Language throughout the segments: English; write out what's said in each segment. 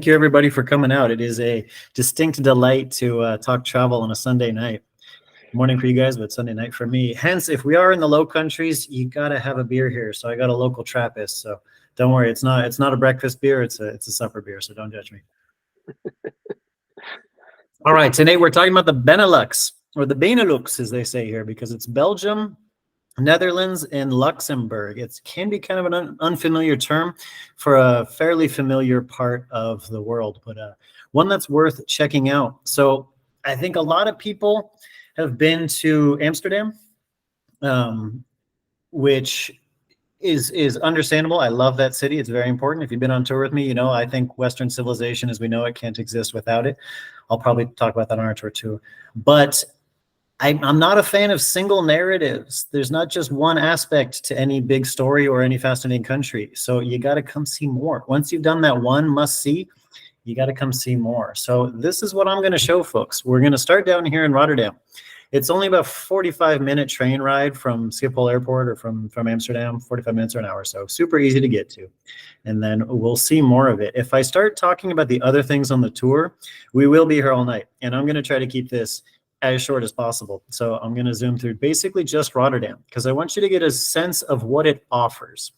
Thank you, everybody, for coming out. It is a distinct delight to talk travel on a Sunday night. Morning for you guys, but Sunday night for me. Hence, if we are in the Low Countries, you gotta have a beer here. So I got a local Trappist. So don't worry, it's not a breakfast beer. It's a supper beer. So don't judge me. All right, today we're talking about the Benelux, or the BENELUX, as they say here, because it's Belgium, Netherlands, and Luxembourg. It can be kind of an unfamiliar term for a fairly familiar part of the world, but one that's worth checking out. So I think a lot of people have been to Amsterdam, which is understandable. I love that city. It's very important. If you've been on tour with me, you know I think Western civilization as we know it can't exist without it. I'll probably talk about that on our tour too. But I'm not a fan of single narratives. There's not just one aspect to any big story or any fascinating country. So you got to come see more. Once you've done that one must see, you got to come see more. So this is what I'm going to show folks. We're going to start down here in Rotterdam. It's only about 45-minute train ride from Schiphol Airport or from Amsterdam, 45 minutes or an hour. So super easy to get to. And then we'll see more of it. If I start talking about the other things on the tour, we will be here all night. And I'm going to try to keep this as short as possible. So I'm going to zoom through basically just Rotterdam because I want you to get a sense of what it offers.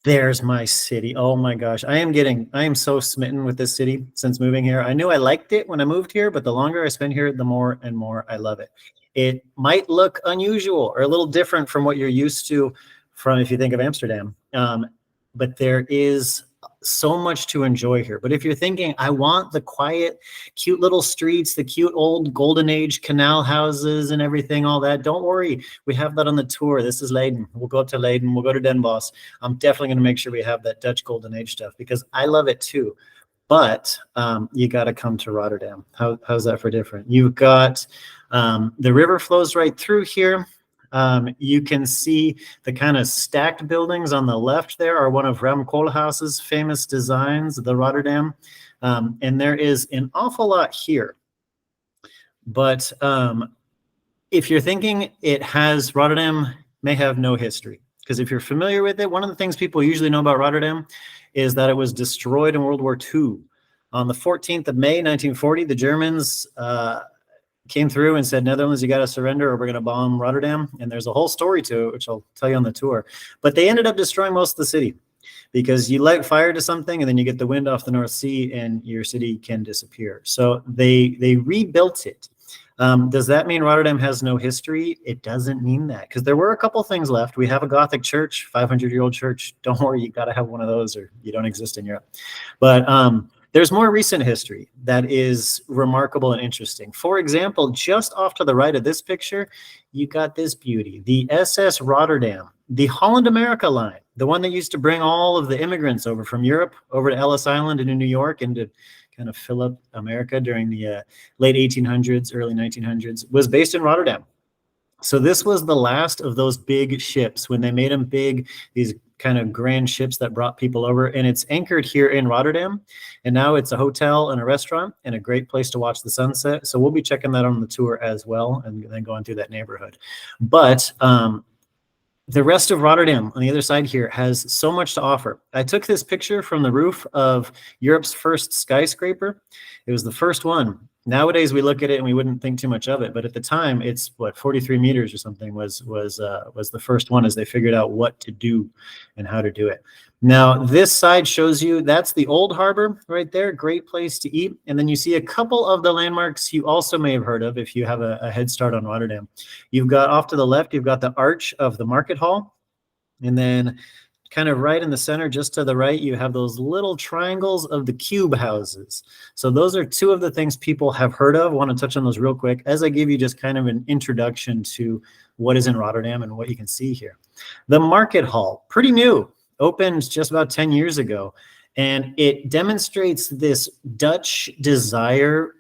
There's my city. Oh my gosh. I am so smitten with this city since moving here. I knew I liked it when I moved here, but the longer I spend here, the more and more I love it. It might look unusual or a little different from what you're used to from if you think of Amsterdam. But there is so much to enjoy here. But if you're thinking, I want the quiet, cute little streets, the cute old golden age canal houses and everything, all that, don't worry. We have that on the tour. This is Leiden. We'll go up to Leiden. We'll go to Den Bosch. I'm definitely going to make sure we have that Dutch golden age stuff because I love it too. But you got to come to Rotterdam. How's that for different? You've got the river flows right through here. You can see the kind of stacked buildings on the left there are one of Rem Koolhaas's famous designs, the Rotterdam. And there is an awful lot here. But if you're thinking Rotterdam may have no history. Because if you're familiar with it, one of the things people usually know about Rotterdam is that it was destroyed in World War II. On the 14th of May, 1940, the Germans came through and said, Netherlands, you got to surrender or we're going to bomb Rotterdam. And there's a whole story to it, which I'll tell you on the tour. But they ended up destroying most of the city because you light fire to something and then you get the wind off the North Sea and your city can disappear. So they rebuilt it. Does that mean Rotterdam has no history? It doesn't mean that because there were a couple things left. We have a Gothic church, 500-year-old church. Don't worry, you got to have one of those or you don't exist in Europe. But there's more recent history that is remarkable and interesting. For example, just off to the right of this picture, you got this beauty, the SS Rotterdam, the Holland America line, the one that used to bring all of the immigrants over from Europe over to Ellis Island and in New York and to kind of fill up America during the late 1800s, early 1900s, was based in Rotterdam. So this was the last of those big ships when they made them big, these kind of grand ships that brought people over, and it's anchored here in Rotterdam. And now it's a hotel and a restaurant and a great place to watch the sunset. So we'll be checking that on the tour as well and then going through that neighborhood. But the rest of Rotterdam on the other side here has so much to offer. I took this picture from the roof of Europe's first skyscraper. It was the first one. Nowadays we look at it and we wouldn't think too much of it, but at the time it's what 43 meters or something was the first one as they figured out what to do and how to do it. Now this side shows you that's the old harbor right there, great place to eat. And then you see a couple of the landmarks you also may have heard of if you have a head start on Rotterdam. You've got off to the left, you've got the arch of the market hall, and then kind of right in the center, just to the right, you have those little triangles of the cube houses. So those are two of the things people have heard of. I want to touch on those real quick as I give you just kind of an introduction to what is in Rotterdam and what you can see here. The market hall, pretty new, opened just about 10 years ago. And it demonstrates this Dutch desire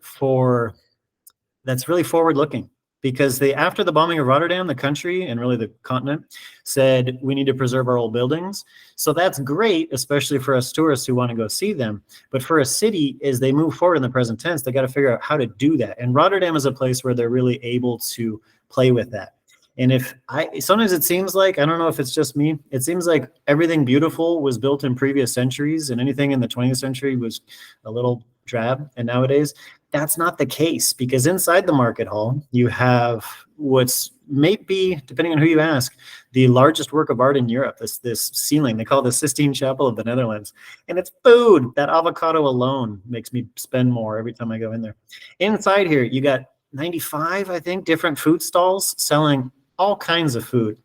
that's really forward looking. Because after the bombing of Rotterdam, the country and really the continent said, we need to preserve our old buildings. So that's great, especially for us tourists who want to go see them. But for a city, as they move forward in the present tense, they got to figure out how to do that. And Rotterdam is a place where they're really able to play with that. And sometimes it seems like, I don't know if it's just me, it seems like everything beautiful was built in previous centuries and anything in the 20th century was a little drab. And nowadays that's not the case, because inside the market hall, you have what's maybe, depending on who you ask, the largest work of art in Europe. This ceiling, they call it the Sistine Chapel of the Netherlands. And it's food. That avocado alone makes me spend more every time I go in there. Inside here, you got 95, I think, different food stalls selling all kinds of food.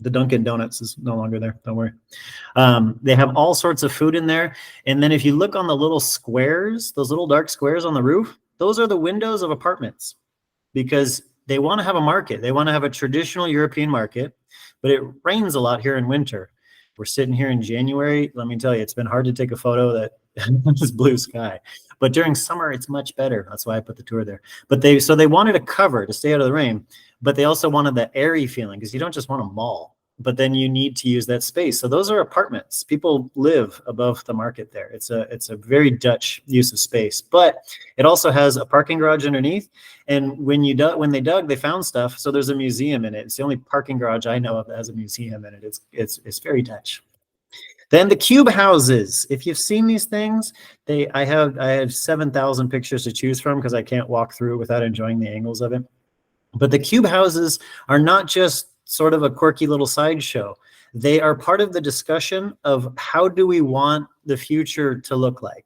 The Dunkin' Donuts is no longer there, don't worry. They have all sorts of food in there. And then if you look on the little squares, those little dark squares on the roof, those are the windows of apartments, because they want to have a market. They want to have a traditional European market, but it rains a lot here in winter. We're sitting here in January. Let me tell you, it's been hard to take a photo that is blue sky. But during summer, it's much better. That's why I put the tour there. But they wanted a cover to stay out of the rain, but they also wanted the airy feeling, because you don't just want a mall, but then you need to use that space. So those are apartments. People live above the market there. It's a very Dutch use of space, but it also has a parking garage underneath. And when they dug, they found stuff. So there's a museum in it. It's the only parking garage I know of that has a museum in it. It's very Dutch. Then the cube houses. If you've seen these things, I have 7,000 pictures to choose from, because I can't walk through without enjoying the angles of it. But the cube houses are not just sort of a quirky little sideshow. They are part of the discussion of how do we want the future to look like?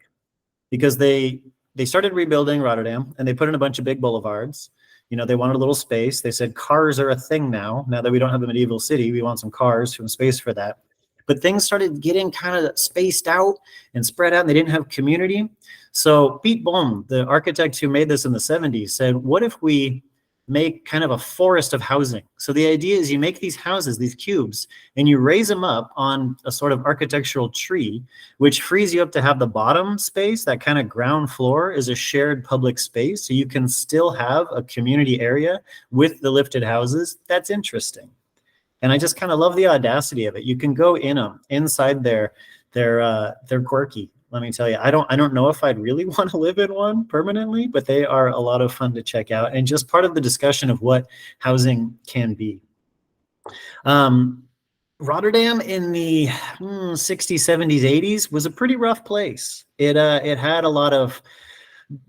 Because they started rebuilding Rotterdam, and they put in a bunch of big boulevards. You know, they wanted a little space. They said cars are a thing now. Now that we don't have a medieval city, we want some cars, some space for that. But things started getting kind of spaced out and spread out, and they didn't have community. So Piet Boom, the architect who made this in the 70s, said, what if we make kind of a forest of housing? So the idea is you make these houses, these cubes, and you raise them up on a sort of architectural tree, which frees you up to have the bottom space. That kind of ground floor is a shared public space. So you can still have a community area with the lifted houses. That's interesting. And I just kind of love the audacity of it. You can go in them inside there. They're quirky. Let me tell you, I don't know if I'd really want to live in one permanently, but they are a lot of fun to check out, and just part of the discussion of what housing can be. Rotterdam in the 60s, 70s, 80s was a pretty rough place. It had a lot of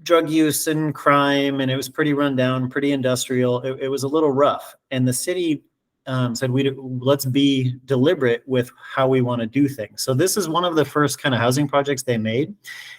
drug use and crime, and it was pretty run down, pretty industrial. It was a little rough, and the city said, let's be deliberate with how we want to do things. So this is one of the first kind of housing projects they made.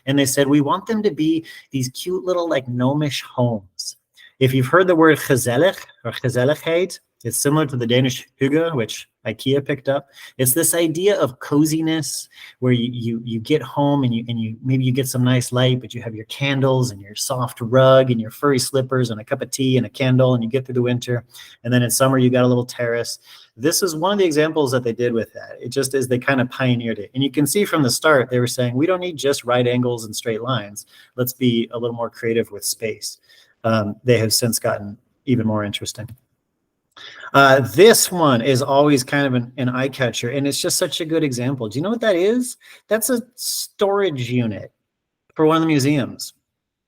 And they said, we want them to be these cute little like gnomish homes. If you've heard the word gezellig or gezelligheid, it's similar to the Danish hygge, which IKEA picked up. It's this idea of coziness where you get home and you maybe you get some nice light, but you have your candles and your soft rug and your furry slippers and a cup of tea and a candle, and you get through the winter. And then in summer, you got a little terrace. This is one of the examples that they did with that. It just is, they kind of pioneered it. And you can see from the start, they were saying, we don't need just right angles and straight lines. Let's be a little more creative with space. They have since gotten even more interesting. This one is always kind of an eye catcher, and it's just such a good example. Do you know what that is? That's a storage unit for one of the museums,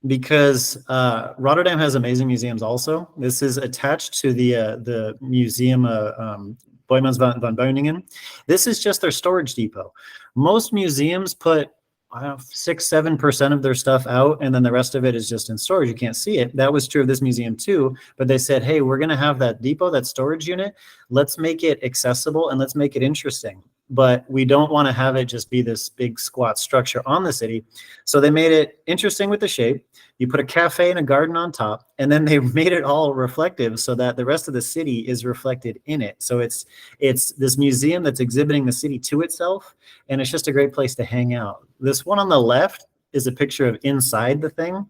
because Rotterdam has amazing museums also. This is attached to the museum Boijmans van Beuningen. This is just their storage depot. Most museums put 6-7% of their stuff out, and then the rest of it is just in storage. You can't see it. That was true of this museum too, but they said, hey, we're going to have that depot, that storage unit. Let's make it accessible and let's make it interesting. But we don't want to have it just be this big squat structure on the city. So they made it interesting with the shape. You put a cafe and a garden on top, and then they made it all reflective so that the rest of the city is reflected in it. So it's this museum that's exhibiting the city to itself, and it's just a great place to hang out. This one on the left is a picture of inside the thing.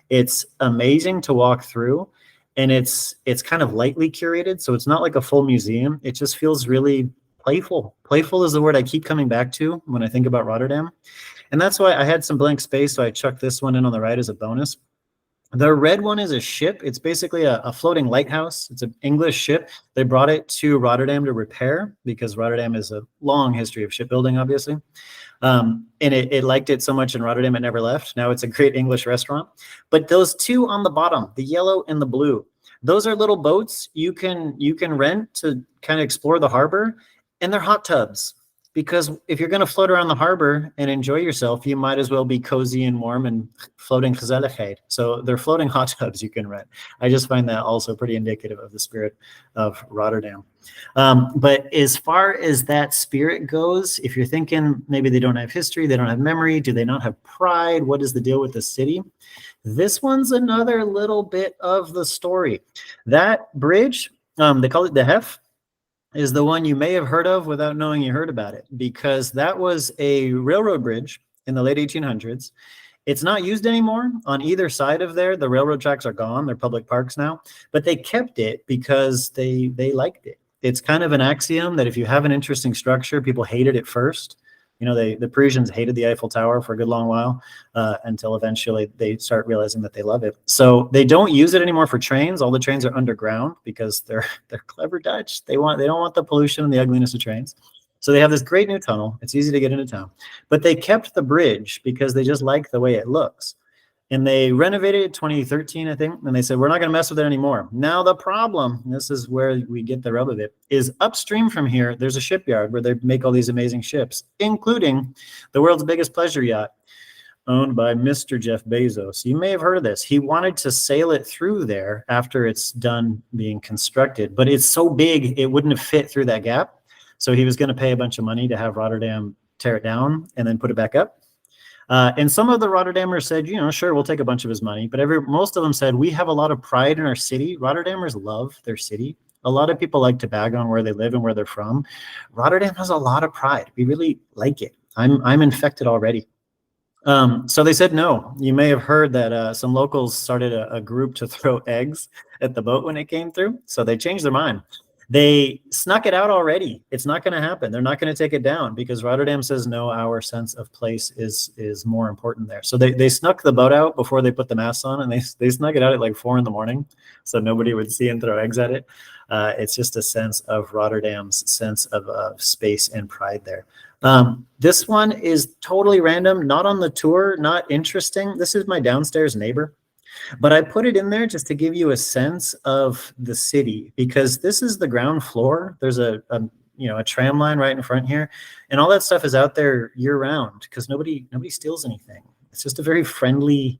It's amazing to walk through, and it's kind of lightly curated, so it's not like a full museum. It just feels really playful. Playful is the word I keep coming back to when I think about Rotterdam. And that's why I had some blank space, so I chucked this one in on the right as a bonus. The red one is a ship. It's basically a floating lighthouse. It's an English ship. They brought it to Rotterdam to repair, because Rotterdam is a long history of shipbuilding, obviously. And it liked it so much in Rotterdam, it never left. Now it's a great English restaurant. But those two on the bottom, the yellow and the blue, those are little boats you can rent to kind of explore the harbor, and they're hot tubs. Because if you're going to float around the harbor and enjoy yourself, you might as well be cozy and warm and floating gezelligheid. So they're floating hot tubs you can rent. I just find that also pretty indicative of the spirit of Rotterdam. But as far as that spirit goes, if you're thinking maybe they don't have history, they don't have memory, do they not have pride? What is the deal with the city? This one's another little bit of the story. That bridge, they call it the Hef, is the one you may have heard of without knowing you heard about it, because that was a railroad bridge in the late 1800s. It's not used anymore on either side of there. The railroad tracks are gone. They're public parks now, but they kept it because they liked it. It's kind of an axiom that if you have an interesting structure, people hated it first. You know, the Parisians hated the Eiffel Tower for a good long while until eventually they start realizing that they love it. So they don't use it anymore for trains. All the trains are underground because they're clever Dutch. They don't want the pollution and the ugliness of trains. So they have this great new tunnel. It's easy to get into town, but they kept the bridge because they just like the way it looks. And they renovated it in 2013, I think. And they said, we're not going to mess with it anymore. Now, the problem, this is where we get the rub of it, is upstream from here, there's a shipyard where they make all these amazing ships, including the world's biggest pleasure yacht owned by Mr. Jeff Bezos. You may have heard of this. He wanted to sail it through there after it's done being constructed, but it's so big, it wouldn't have fit through that gap. So he was going to pay a bunch of money to have Rotterdam tear it down and then put it back up. And some of the Rotterdammers said, sure, we'll take a bunch of his money. But most of them said, we have a lot of pride in our city. Rotterdammers love their city. A lot of people like to bag on where they live and where they're from. Rotterdam has a lot of pride. We really like it. I'm infected already. So they said no. You may have heard that some locals started a group to throw eggs at the boat when it came through. So they changed their mind. They snuck it out already. It's not going to happen. They're not going to take it down because Rotterdam says, no, our sense of place is more important there. So they snuck the boat out before they put the masts on, and they snuck it out at like 4 a.m. so nobody would see and throw eggs at it. It's just a sense of Rotterdam's sense of space and pride there. This one is totally random, not on the tour, not interesting. This is my downstairs neighbor. But I put it in there just to give you a sense of the city, because this is the ground floor. There's a tram line right in front here, and all that stuff is out there year round because nobody steals anything. It's just a very friendly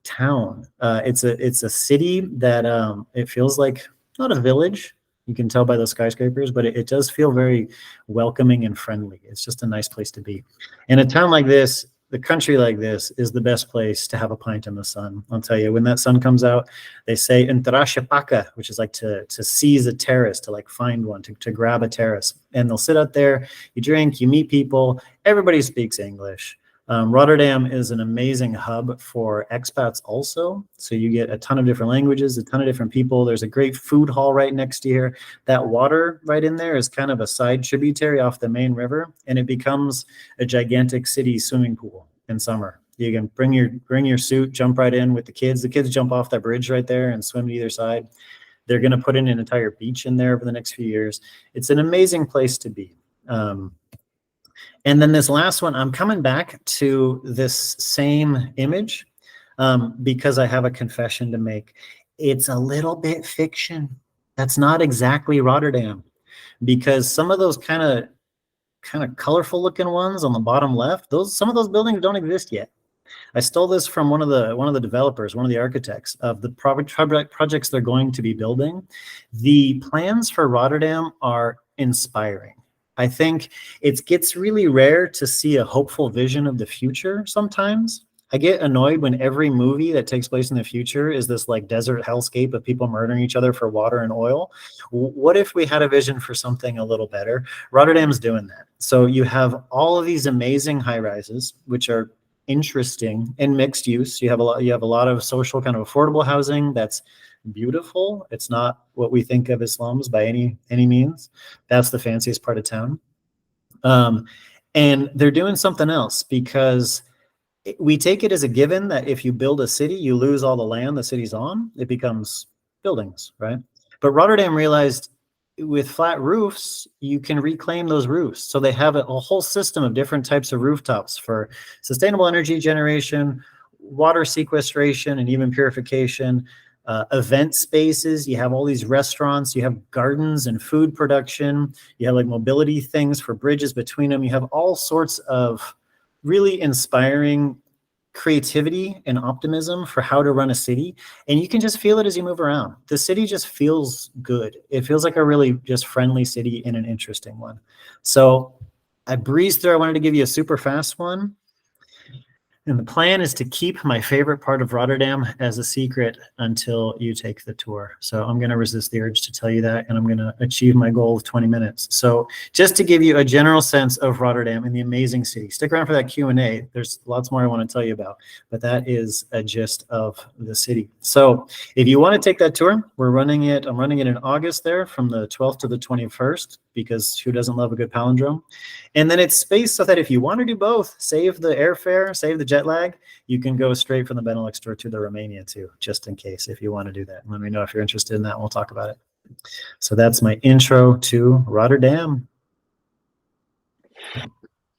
town. It's a city that it feels like not a village. You can tell by those skyscrapers, but it does feel very welcoming and friendly. It's just a nice place to be. In a town like this, the country like this is the best place to have a pint in the sun. I'll tell you, when that sun comes out, they say "entrasje which is like to seize a terrace, to like find one, to grab a terrace. And they'll sit out there, you drink, you meet people. Everybody speaks English. Rotterdam is an amazing hub for expats also. So you get a ton of different languages, a ton of different people. There's a great food hall right next to here. That water right in there is kind of a side tributary off the main river, and it becomes a gigantic city swimming pool in summer. You can bring your suit, jump right in with the kids. The kids jump off that bridge right there and swim to either side. They're going to put in an entire beach in there over the next few years. It's an amazing place to be. And then this last one, I'm coming back to this same image because I have a confession to make. It's a little bit fiction. That's not exactly Rotterdam, because some of those kind of colorful looking ones on the bottom left, some of those buildings don't exist yet. I stole this from one of the developers, one of the architects of the projects they're going to be building. The plans for Rotterdam are inspiring. I think it gets really rare to see a hopeful vision of the future sometimes. I get annoyed when every movie that takes place in the future is this like desert hellscape of people murdering each other for water and oil. What if we had a vision for something a little better? Rotterdam's doing that. So you have all of these amazing high rises, which are interesting and mixed use. You have a lot of social kind of affordable housing that's beautiful. It's not what we think of as slums by any means. That's the fanciest part of town. And they're doing something else, because we take it as a given that if you build a city, you lose all the land the city's on. It becomes buildings, right? But Rotterdam realized with flat roofs, you can reclaim those roofs. So they have a whole system of different types of rooftops for sustainable energy generation, water sequestration, and even purification. Event spaces, you have all these restaurants, you have gardens and food production, you have like mobility things for bridges between them. You have all sorts of really inspiring creativity and optimism for how to run a city, and you can just feel it as you move around. The city just feels good. It feels like a really just friendly city and an interesting one. So I breezed through. I wanted to give you a super fast one. And the plan is to keep my favorite part of Rotterdam as a secret until you take the tour. So I'm going to resist the urge to tell you that, and I'm going to achieve my goal of 20 minutes. So just to give you a general sense of Rotterdam and the amazing city, stick around for that Q&A. There's lots more I want to tell you about, but that is a gist of the city. So if you want to take that tour, I'm running it in August there from the 12th to the 21st, because who doesn't love a good palindrome? And then it's spaced so that if you want to do both, save the airfare, save the jet lag, you can go straight from the Benelux tour to the Romania too, just in case, if you want to do that. Let me know if you're interested in that, and we'll talk about it. So that's my intro to Rotterdam.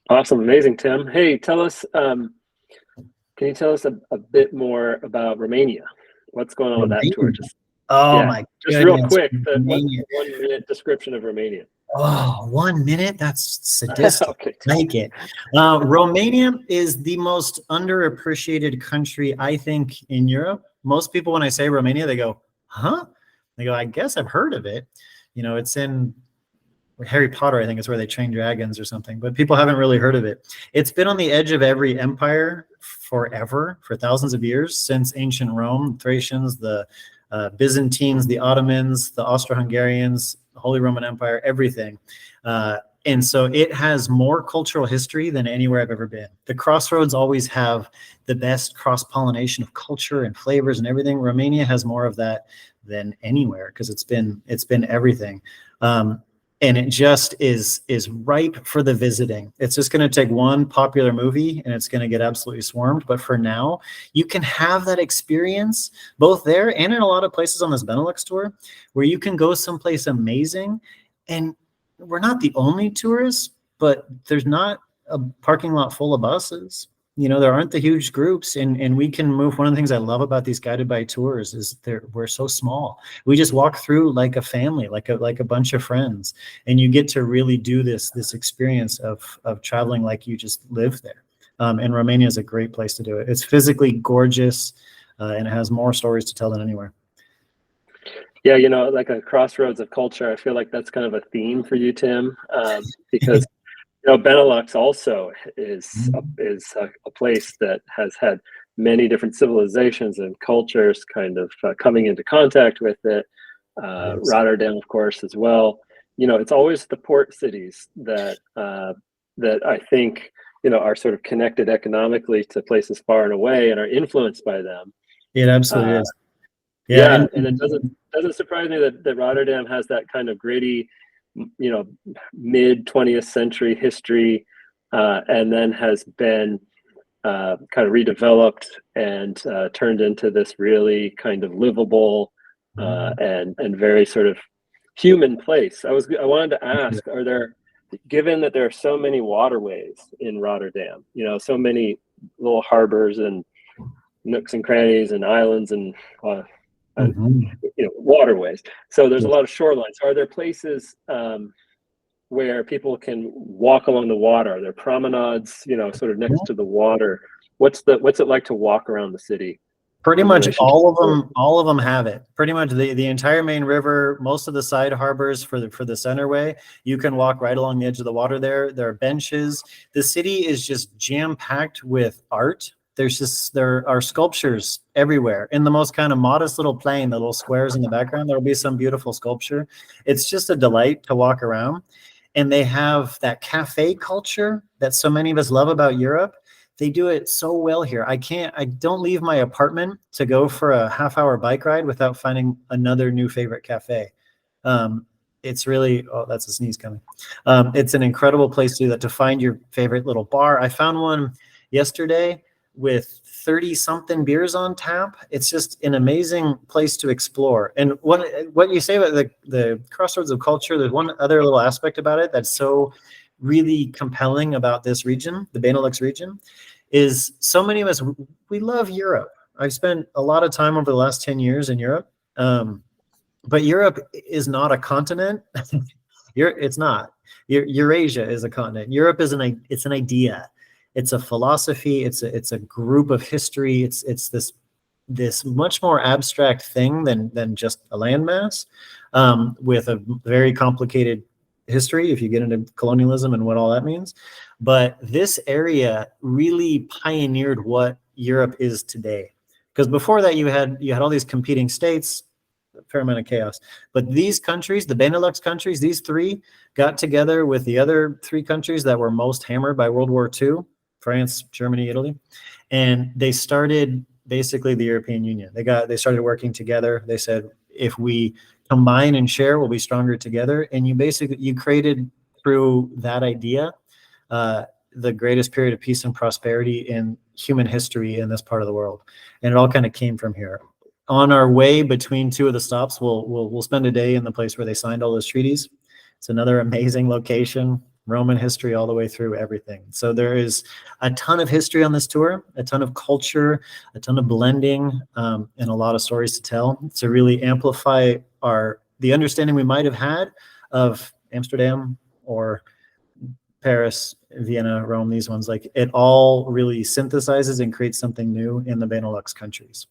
Awesome. Amazing, Tim. Hey, tell us, can you tell us a bit more about Romania? What's going on with that tour? Just my just goodness. real quick, the 1 minute description of Romania. Oh, 1 minute? That's sadistic. Okay. Like it. Romania is the most underappreciated country, I think, in Europe. Most people, when I say Romania, they go, huh? They go, I guess I've heard of it. You know, it's in Harry Potter, I think is where they train dragons or something, but people haven't really heard of it. It's been on the edge of every empire forever, for thousands of years, since ancient Rome, Thracians, the Byzantines, the Ottomans, the Austro-Hungarians, the Holy Roman Empire, everything. And so it has more cultural history than anywhere I've ever been. The crossroads always have the best cross-pollination of culture and flavors and everything. Romania has more of that than anywhere because it's been everything. And it just is ripe for the visiting. It's just going to take one popular movie and it's going to get absolutely swarmed. But for now, you can have that experience both there and in a lot of places on this Benelux tour where you can go someplace amazing. And we're not the only tourists, but there's not a parking lot full of buses. You know, there aren't the huge groups, and we can move. One of the things I love about these guided by tours is we're so small. We just walk through like a family, like a bunch of friends, and you get to really do this experience of traveling like you just live there. And Romania is a great place to do it. It's physically gorgeous, and it has more stories to tell than anywhere. Yeah, you know, like a crossroads of culture. I feel like that's kind of a theme for you, Tim, because you know, Benelux also is a place that has had many different civilizations and cultures kind of coming into contact with it. Yes. Rotterdam, of course, as well. You know, it's always the port cities that that I think, you know, are sort of connected economically to places far and away and are influenced by them. It absolutely is. Yeah, and it doesn't surprise me that Rotterdam has that kind of gritty, you know, mid 20th century history, and then has been kind of redeveloped and turned into this really kind of livable and very sort of human place. I wanted to ask, given that there are so many waterways in Rotterdam, you know, so many little harbors and nooks and crannies and islands and you know, waterways. So there's a lot of shorelines. Are there places where people can walk along the water? Are there promenades, you know, sort of next to the water? What's it like to walk around the city? Pretty much all of them have it. Pretty much the entire main river, most of the side harbors for the centerway, you can walk right along the edge of the water there. There are benches. The city is just jam-packed with art. There are sculptures everywhere in the most kind of modest little plain, the little squares in the background. There'll be some beautiful sculpture. It's just a delight to walk around. And they have that cafe culture that so many of us love about Europe. They do it so well here. I don't leave my apartment to go for a half-hour bike ride without finding another new favorite cafe. It's really, oh, that's a sneeze coming. It's an incredible place to do that, to find your favorite little bar. I found one yesterday with 30 something beers on tap. It's just an amazing place to explore. And what you say about the crossroads of culture, there's one other little aspect about it that's so really compelling about this region, the Benelux region, is so many of us, we love Europe. I've spent a lot of time over the last 10 years in Europe. But Europe is not a continent. It's not. Eurasia is a continent. Europe is it's an idea. It's a philosophy. It's a group of history. It's this much more abstract thing than just a landmass, with a very complicated history if you get into colonialism and what all that means. But this area really pioneered what Europe is today. Because before that, you had all these competing states, a fair amount of chaos. But these countries, the Benelux countries, these three got together with the other three countries that were most hammered by World War II, France, Germany, Italy, and they started basically the European Union. They started working together. They said, if we combine and share, we'll be stronger together. And you created through that idea the greatest period of peace and prosperity in human history in this part of the world. And it all kind of came from here. On our way between two of the stops, we'll spend a day in the place where they signed all those treaties. It's another amazing location, Roman history all the way through everything. So there is a ton of history on this tour, a ton of culture, a ton of blending, and a lot of stories to tell to really amplify the understanding we might have had of Amsterdam or Paris, Vienna, Rome, these ones. Like, it all really synthesizes and creates something new in the Benelux countries.